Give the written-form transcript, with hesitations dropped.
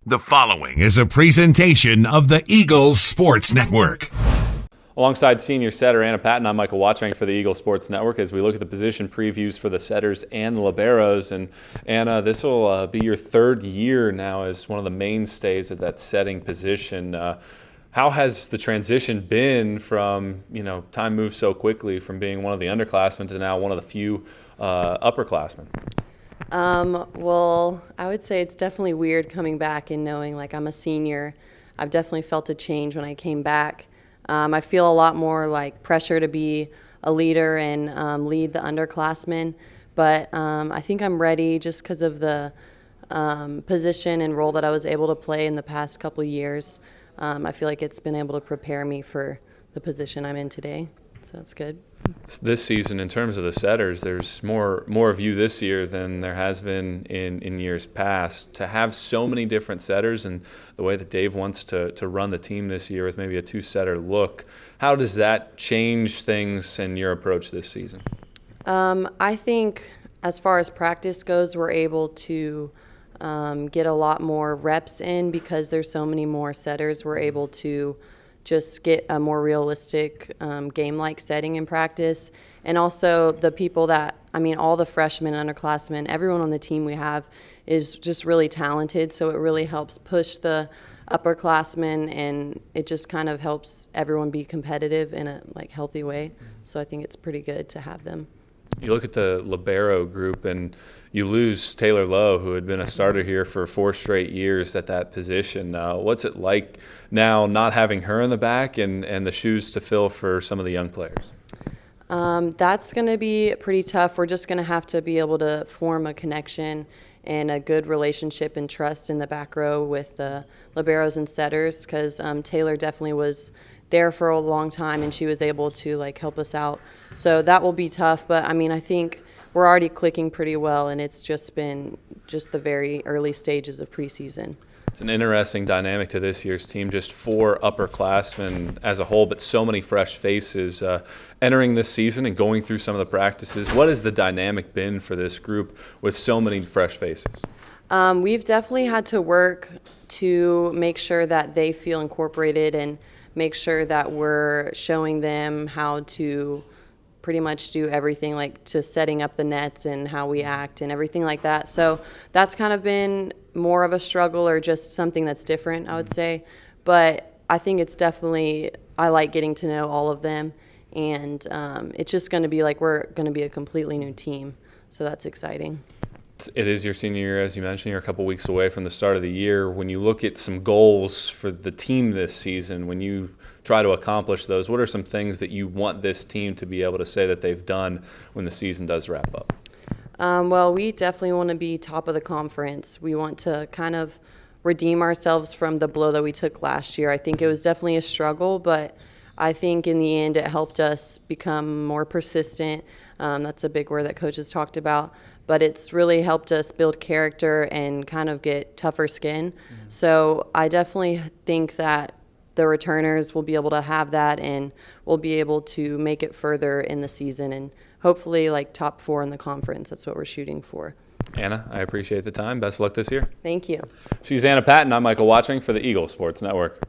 The following is a presentation of the Eagles Sports Network. Alongside senior setter Anna Patton, I'm Michael Watching for the Eagles Sports Network as we look at the position previews for the setters and the Liberos. And Anna, this will be your third year now as one of the mainstays at that setting position. How has the transition been from, time moves so quickly from being one of the underclassmen to now one of the few upperclassmen? Well, I would say it's definitely weird coming back and knowing I'm a senior. I've definitely felt a change when I came back. I feel a lot more pressure to be a leader and lead the underclassmen. But I think I'm ready just because of the position and role that I was able to play in the past couple of years. I feel like it's been able to prepare me for the position I'm in today. So that's good. This season, in terms of the setters, there's more of you this year than there has been in years past. To have so many different setters and the way that Dave wants to run the team this year with maybe a two-setter look, how does that change things in your approach this season? I think as far as practice goes, we're able to get a lot more reps in because there's so many more setters. We're able to just get a more realistic game-like setting in practice. And also the people all the freshmen, underclassmen, everyone on the team we have is just really talented, so it really helps push the upperclassmen, and it just kind of helps everyone be competitive in a healthy way. So I think it's pretty good to have them. You look at the Libero group and you lose Taylor Lowe, who had been a starter here for 4 straight years at that position. What's it like now not having her in the back and the shoes to fill for some of the young players? That's going to be pretty tough. We're just going to have to be able to form a connection and a good relationship and trust in the back row with the Liberos and setters, because Taylor definitely was there for a long time and she was able to help us out. So that will be tough, but I think we're already clicking pretty well, and it's just been the very early stages of preseason. It's an interesting dynamic to this year's team, just 4 upperclassmen as a whole, but so many fresh faces entering this season and going through some of the practices. What has the dynamic been for this group with so many fresh faces? We've definitely had to work to make sure that they feel incorporated and make sure that we're showing them how to pretty much do everything, to setting up the nets and how we act and everything like that. So that's kind of been more of a struggle, or just something that's different, I would say. But I think it's definitely, I like getting to know all of them, and it's just going to be we're going to be a completely new team. So that's exciting. It is your senior year, as you mentioned. You're a couple weeks away from the start of the year. When you look at some goals for the team this season, when you try to accomplish those, what are some things that you want this team to be able to say that they've done when the season does wrap up? Well, we definitely want to be top of the conference. We want to kind of redeem ourselves from the blow that we took last year. I think it was definitely a struggle, but I think in the end it helped us become more persistent. That's a big word that coaches talked about. But it's really helped us build character and kind of get tougher skin. Mm-hmm. So I definitely think that the returners will be able to have that, and we'll be able to make it further in the season, and hopefully top 4 in the conference. That's what we're shooting for. Anna, I appreciate the time. Best of luck this year. Thank you. She's Anna Patton. I'm Michael Watching for the Eagles Sports Network.